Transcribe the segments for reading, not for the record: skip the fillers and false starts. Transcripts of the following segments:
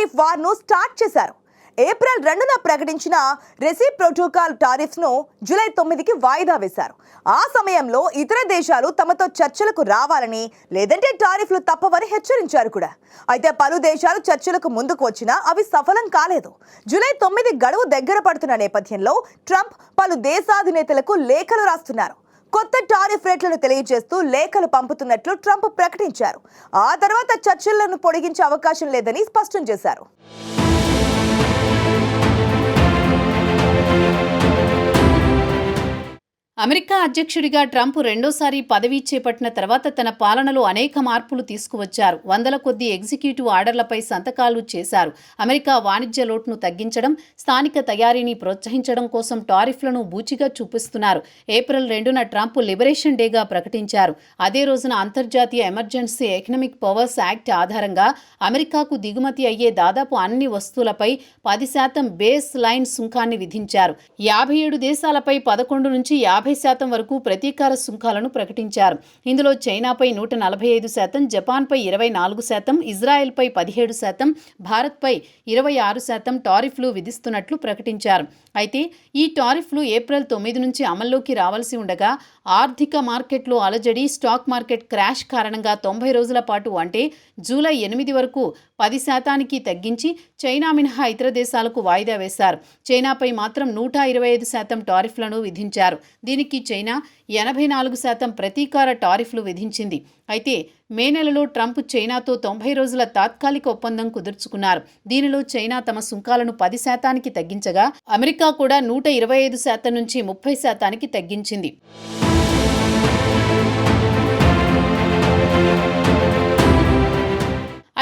Tariff వార్ను start చేశారు. April 2న ప్రకటించిన రెసిప్రోటోకాల్ tariffs ను జూలై 9కి వాయిదా వేశారు. ఆ సమయంలో ఇతర దేశాలు తమతో చర్చలకు రావాలని, లేదంటే టారిఫ్లు తప్పవని హెచ్చరించారు కూడా. అయితే పలు దేశాలు చర్చలకు ముందుకు వచ్చినా అవి సఫలం కాలేదు. జూలై 9 గడువు దగ్గర పడుతున్న నేపథ్యంలో ట్రంప్ పలు దేశాధినేతలకు లేఖలు రాస్తున్నారు. కొత్త టారిఫ్ రేట్లను తెలియజేస్తూ లేఖలు పంపుతున్నట్లు ట్రంప్ ప్రకటించారు. ఆ తర్వాత చర్చలను పొడిగించే అవకాశం లేదని స్పష్టం చేశారు. అమెరికా అధ్యక్షుడిగా ట్రంప్ రెండోసారి పదవీ చేపట్టిన తర్వాత తన పాలనలో అనేక మార్పులు తీసుకువచ్చారు. వందల కొద్దీ ఎగ్జిక్యూటివ్ ఆర్డర్లపై సంతకాలు చేశారు. అమెరికా వాణిజ్య లోటును తగ్గించడం, స్థానిక తయారీని ప్రోత్సహించడం కోసం టారిఫ్లను బూచిగా చూపిస్తున్నారు. ఏప్రిల్ 2న ట్రంప్ లిబరేషన్ డేగా ప్రకటించారు. అదే రోజున అంతర్జాతీయ ఎమర్జెన్సీ ఎకనామిక్ పవర్స్ యాక్ట్ ఆధారంగా అమెరికాకు దిగుమతి అయ్యే దాదాపు అన్ని వస్తువులపై 10% బేస్ లైన్ సుంకాన్ని విధించారు. 57 దేశాలపై 11 నుంచి 50% వరకు ప్రతీకార సుంకాలను ప్రకటించారు. ఇందులో చైనాపై 145%, జపాన్పై 24%, ఇజ్రాయెల్పై 17%, భారత్పై 26% టారిఫ్లు విధిస్తున్నట్లు ప్రకటించారు. అయితే ఈ టారిఫ్లు ఏప్రిల్ 9 నుంచి అమల్లోకి రావాల్సి ఉండగా ఆర్థిక మార్కెట్లో అలజడి, స్టాక్ మార్కెట్ క్రాష్ కారణంగా 90 రోజుల పాటు అంటే జూలై 8 వరకు 10%కి తగ్గించి చైనా మినహా ఇతర దేశాలకు వాయిదా వేశారు. చైనాపై మాత్రం 125% టారిఫ్లను విధించారు. దీనికి చైనా 84% ప్రతీకార టారిఫ్లు విధించింది. అయితే మే నెలలో ట్రంప్ చైనాతో 90 రోజుల తాత్కాలిక ఒప్పందం కుదుర్చుకున్నారు. దీనిలో చైనా తమ సుంకాలను 10%కి తగ్గించగా అమెరికా కూడా 125% నుంచి 30%కి తగ్గించింది.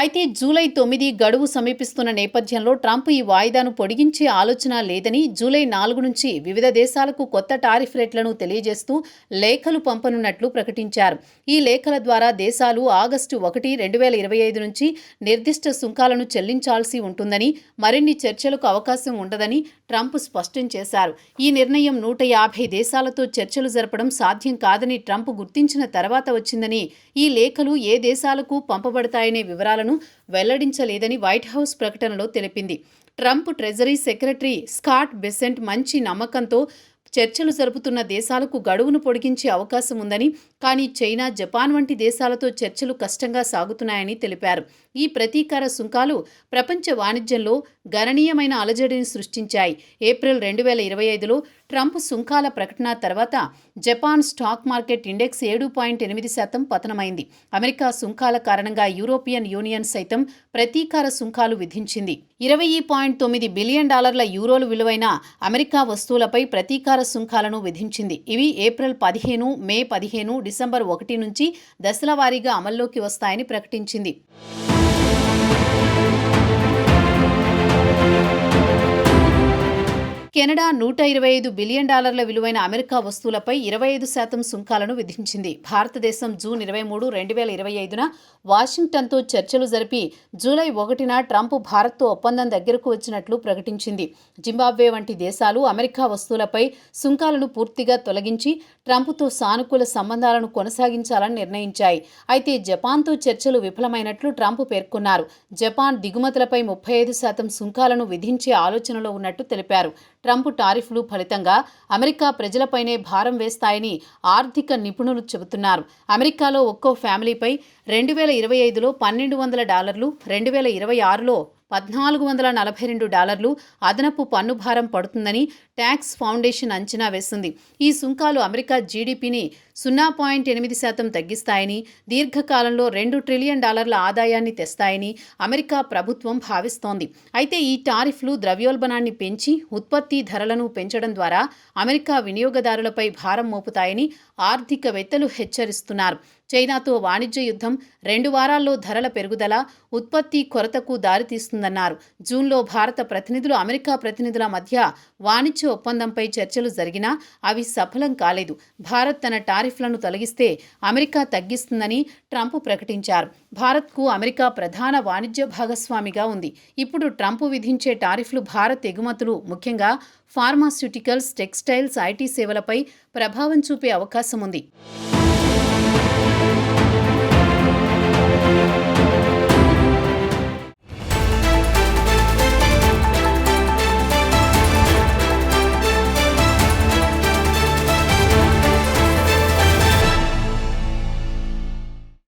అయితే జూలై 9 గడువు సమీపిస్తున్న నేపథ్యంలో ట్రంప్ ఈ వాయిదాను పొడిగించే ఆలోచన లేదని జూలై 4 నుంచి వివిధ దేశాలకు కొత్త టారిఫ్ రేట్లను తెలియజేస్తూ లేఖలు పంపనున్నట్లు ప్రకటించారు. ఈ లేఖల ద్వారా దేశాలు ఆగస్టు 1, 2025 నుంచి నిర్దిష్ట సుంకాలను చెల్లించాల్సి ఉంటుందని, మరిన్ని చర్చలకు అవకాశం ఉండదని ట్రంప్ స్పష్టం చేశారు. ఈ నిర్ణయం 150 దేశాలతో చర్చలు జరపడం సాధ్యం కాదని ట్రంప్ గుర్తించిన తర్వాత వచ్చిందని, ఈ లేఖలు ఏ దేశాలకు పంపబడతాయనే వివరాలను వెల్లడించలేదని వైట్ హౌస్ ప్రకటనలో తెలిపింది. Trump treasury secretary Scott Besant మంచి నమ్మకంతో చర్చలు జరుపుతున్న దేశాలకు గడువును పొడిగించే అవకాశం ఉందని, కానీ చైనా, జపాన్ వంటి దేశాలతో చర్చలు కష్టంగా సాగుతున్నాయని తెలిపారు. ఈ ప్రతీకార సుంకాలు ప్రపంచ వాణిజ్యంలో గణనీయమైన అలజడిని సృష్టించాయి. ఏప్రిల్ 2025లో ట్రంప్ సుంకాల ప్రకటన తర్వాత జపాన్ స్టాక్ మార్కెట్ ఇండెక్స్ 7.8% పతనమైంది. అమెరికా సుంకాల కారణంగా యూరోపియన్ యూనియన్ సైతం ప్రతీకార సుంకాలు విధించింది. $20.9 బిలియన్ యూరోలు విలువైన అమెరికా వస్తువులపై ప్రతీకార సుంకాలను విధించింది. ఇవి ఏప్రిల్ 15, మే 15, డిసెంబర్ 1 నుంచి దశల వారీగా అమల్లోకి వస్తాయని ప్రకటించింది. కెనడా $125 బిలియన్ విలువైన అమెరికా వస్తువులపై 25% సుంకాలను విధించింది. భారతదేశం జూన్ 23, 2025న వాషింగ్టన్తో చర్చలు జరిపి జూలై 1న ట్రంప్ భారత్తో ఒప్పందం దగ్గరకు వచ్చినట్లు ప్రకటించింది. జింబాబ్వే వంటి దేశాలు అమెరికా వస్తువులపై సుంకాలను పూర్తిగా తొలగించి ట్రంప్తో సానుకూల సంబంధాలను కొనసాగించాలని నిర్ణయించాయి. అయితే జపాన్తో చర్చలు విఫలమైనట్లు ట్రంప్ పేర్కొన్నారు. జపాన్ దిగుమతులపై 35% సుంకాలను విధించే ఆలోచనలో ఉన్నట్టు తెలిపారు. ట్రంప్ టారిఫ్లు ఫలితంగా అమెరికా ప్రజలపైనే భారం వేస్తాయని ఆర్థిక నిపుణులు చెబుతున్నారు. అమెరికాలో ఒక్కో ఫ్యామిలీపై 2025లో $1,200, 2026లో $1,442 అదనపు పన్ను భారం పడుతుందని ట్యాక్స్ ఫౌండేషన్ అంచనా వేసింది. ఈ సుంకాలు అమెరికా జీడీపీని 0.8% తగ్గిస్తాయని, దీర్ఘకాలంలో $2 ట్రిలియన్ ఆదాయాన్ని తెస్తాయని అమెరికా ప్రభుత్వం భావిస్తోంది. అయితే ఈ టారిఫ్లు ద్రవ్యోల్బణాన్ని పెంచి ఉత్పత్తి ధరలను పెంచడం ద్వారా అమెరికా వినియోగదారులపై భారం మోపుతాయని ఆర్థికవేత్తలు హెచ్చరిస్తున్నారు. చైనాతో వాణిజ్య యుద్ధం 2 వారాల్లో ధరల పెరుగుదల, ఉత్పత్తి కొరతకు దారితీస్తుందన్నారు. జూన్లో భారత ప్రతినిధులు, అమెరికా ప్రతినిధుల మధ్య వాణిజ్య ఒప్పందంపై చర్చలు జరిగినా అవి సఫలం కాలేదు. భారత్ తన టారిఫ్లను తొలగిస్తే అమెరికా తగ్గిస్తుందని ట్రంప్ ప్రకటించారు. భారత్కు అమెరికా ప్రధాన వాణిజ్య భాగస్వామిగా ఉంది. ఇప్పుడు ట్రంప్ విధించే టారిఫ్లు భారత్ ఎగుమతులు, ముఖ్యంగా ఫార్మాస్యూటికల్స్, టెక్స్టైల్స్, ఐటీ సేవలపై ప్రభావం చూపే అవకాశం ఉంది.